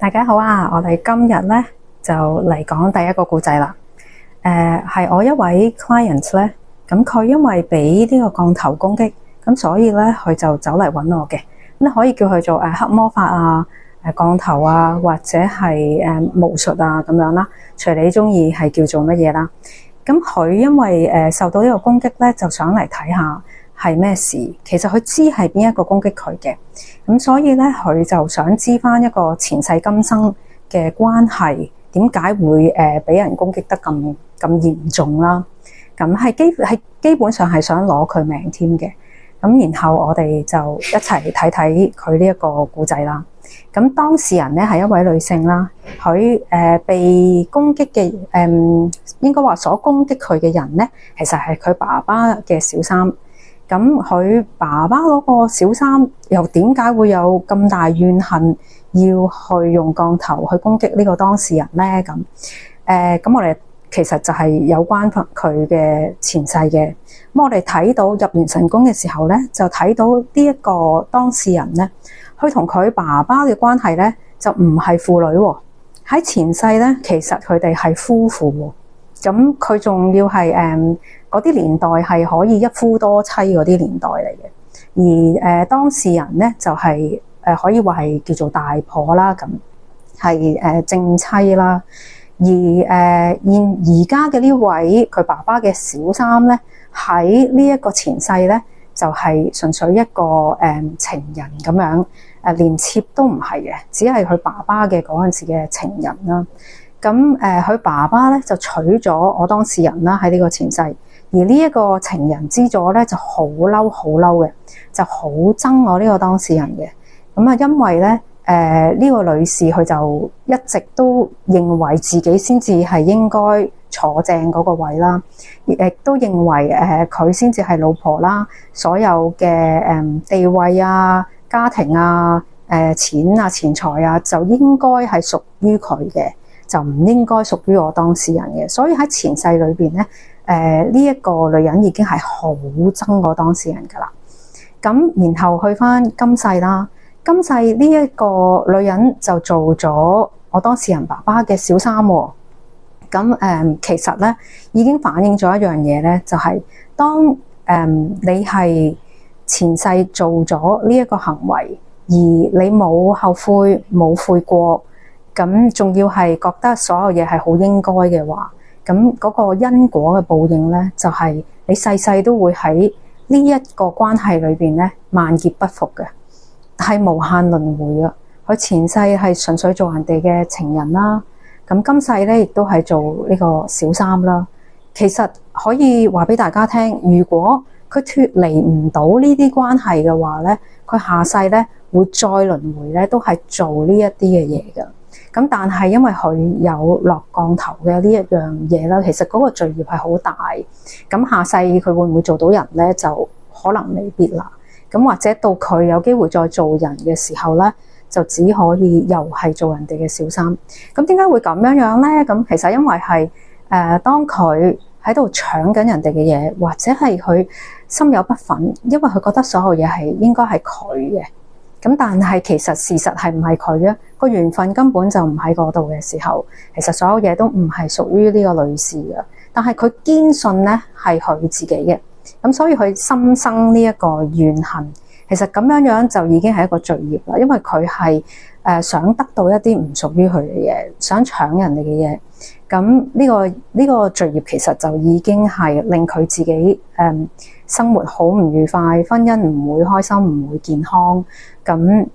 大家好啊！我哋今日咧就嚟講第一個故仔啦。係我一位 client 咧，咁佢因為俾呢個降頭攻擊，咁所以咧佢就走嚟揾我嘅。咁你可以叫佢做黑魔法啊、降頭啊，或者係巫術啊咁樣啦。隨你中意係叫做乜嘢啦。咁佢因為受到呢個攻擊咧，就想嚟睇下係咩事。其實佢知係邊一個攻擊佢嘅，咁所以咧佢就想知翻一個前世今生嘅關係，點解會俾人攻擊得咁嚴重啦？咁係基本上係想攞佢命添嘅。咁然後我哋就一齊睇睇佢呢一個故仔啦。咁當事人咧係一位女性啦，佢被攻擊嘅應該話所攻擊佢嘅人咧，其實係佢爸爸嘅小三。咁佢爸爸嗰個小三又點解會有咁大怨恨，要去用降頭去攻擊呢個當事人咧？咁我哋其實就係有關佢嘅前世嘅。咁我哋睇到入元神宮嘅時候咧，就睇到呢一個當事人咧，佢同佢爸爸嘅關係咧就唔係父女喎。喺前世咧，其實佢哋係夫婦喎。咁佢仲要係嗰啲年代係可以一夫多妻嗰啲年代嚟嘅，而當事人咧就係可以話係叫做大婆啦，咁係正妻啦。而而家嘅呢位佢爸爸嘅小三咧，喺呢一個前世咧就係純粹一個情人咁樣，連妾都唔係嘅，只係佢爸爸嘅嗰陣時嘅情人啦。咁佢爸爸咧就娶咗我當事人啦喺呢個前世，而呢一個情人之咗咧就好嬲嘅，就好憎我呢個當事人嘅。咁啊，因為咧呢個女士佢就一直都認為自己先至係應該坐正嗰個位啦，亦都認為佢先至係老婆啦，所有嘅地位啊、家庭啊、錢啊、錢財啊，就應該係屬於佢嘅，就唔應該屬於我當事人嘅。所以喺前世裏邊咧，呢一個女人已經係好憎我當事人噶啦。咁然後去翻今世啦，今世呢一個女人就做咗我當事人爸爸嘅小三喎。咁其實咧已經反映咗一樣嘢咧，就係當你係前世做咗呢一個行為，而你冇後悔冇悔過，咁仲要係覺得所有嘢係好應該嘅話，咁嗰個因果嘅報應咧，就係你世世都會喺呢一個關係裏邊咧萬劫不復嘅，係無限輪迴嘅。佢前世係純粹做人哋嘅情人啦，咁今世咧亦都係做呢個小三啦。其實可以話俾大家聽，如果佢脫離唔到呢啲關係嘅話咧，佢下世咧會再輪迴咧，都係做呢一啲嘅嘢嘅。咁但係因為佢有落降頭嘅呢一樣嘢啦，其實嗰個罪業係好大。咁下世佢會唔會做到人咧？就可能未必啦。咁或者到佢有機會再做人嘅時候咧，就只可以又係做人哋嘅小三。咁點解會咁樣咧？咁其實因為係當佢喺度搶緊人哋嘅嘢，或者係佢心有不忿，因為佢覺得所有嘢係應該係佢嘅。咁但係其實事實係唔係佢嘅，個緣分根本就唔喺嗰度嘅時候，其實所有嘢都唔係屬於呢個女士嘅。但係佢堅信咧係佢自己嘅，咁所以佢心生呢一個怨恨。其實咁樣就已經係一個罪業啦，因為佢係想得到一啲唔屬於佢嘅嘢，想搶人哋嘅嘢。咁呢個罪業其實就已經係令佢自己生活好唔愉快，婚姻唔會開心，唔會健康。咁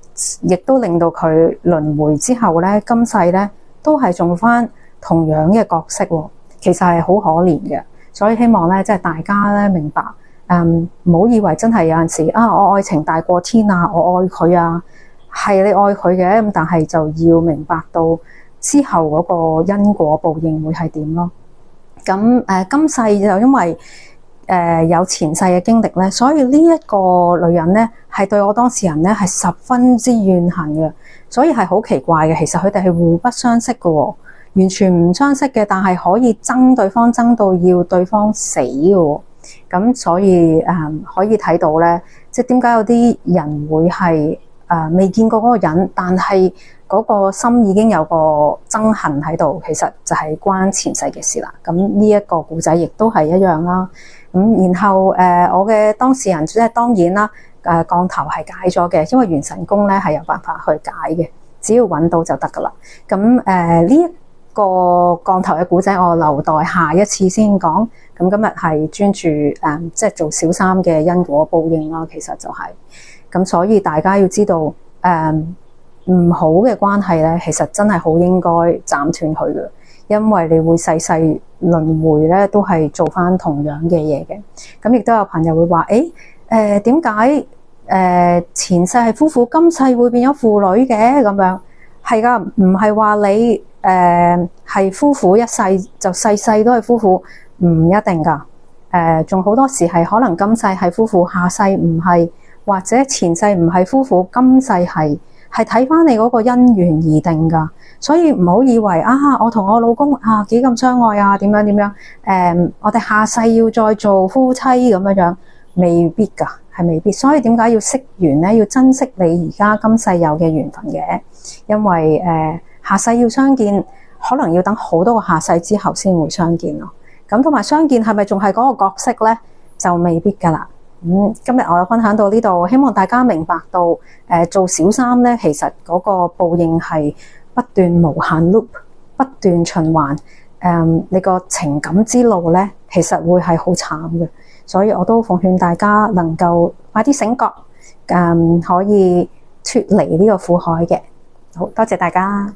亦都令到佢輪迴之後咧，今世咧都係做翻同樣嘅角色喎。其實係好可憐嘅，所以希望咧即係大家咧明白，唔好以為真係有陣時啊，我愛情大過天啊，我愛佢啊，係你愛佢嘅，咁但係就要明白到之後嗰個因果報應會係點咯。咁今世就因為有前世嘅經歷咧，所以呢一個女人咧係對我當事人咧係十分之怨恨嘅，所以係好奇怪嘅。其實佢哋係互不相識嘅，完全唔相識嘅，但係可以憎對方憎到要對方死嘅。咁所以可以睇到咧，即係點解有啲人會係未見過嗰個人，但係嗰個心已經有個憎恨喺度，其實就係關前世嘅事啦。咁呢一個故仔亦都係一樣啦。咁然後我嘅當事人即係當然啦，降頭係解咗嘅，因為元神宮咧係有辦法去解嘅，只要揾到就得噶啦。咁呢一個降頭嘅故仔，我留待下一次先講。咁今日係專注即係做小三嘅因果報應啦，其實就係咁，所以大家要知道唔好嘅關係咧，其實真係好應該斬斷佢嘅，因為你會世世輪迴咧都係做翻同樣嘅嘢嘅。咁亦都有朋友會話：點解前世係夫婦，今世會變咗父女嘅？咁樣係噶，唔係話你係夫婦一世就世世都係夫婦，唔一定噶。仲好多時係可能今世係夫婦，下世唔係，或者前世唔係夫婦，今世係睇翻你嗰個因緣而定噶。所以唔好以為我同我老公幾咁相愛啊，點樣我哋下世要再做夫妻咁樣，未必噶，係未必。所以點解要惜緣咧？要珍惜你而家今世有嘅緣分嘅，因為下世要相見，可能要等好多個下世之後先會相見咯。咁同埋相見係咪仲係嗰個角色咧？就未必噶啦。今日我分享到呢度，希望大家明白到做小三咧，其實嗰個報應係不斷無限 loop， 不斷循環。你個情感之路咧，其實會係好慘嘅。所以我都奉勸大家能夠快啲醒覺，可以脫離呢個苦海嘅。好多謝大家。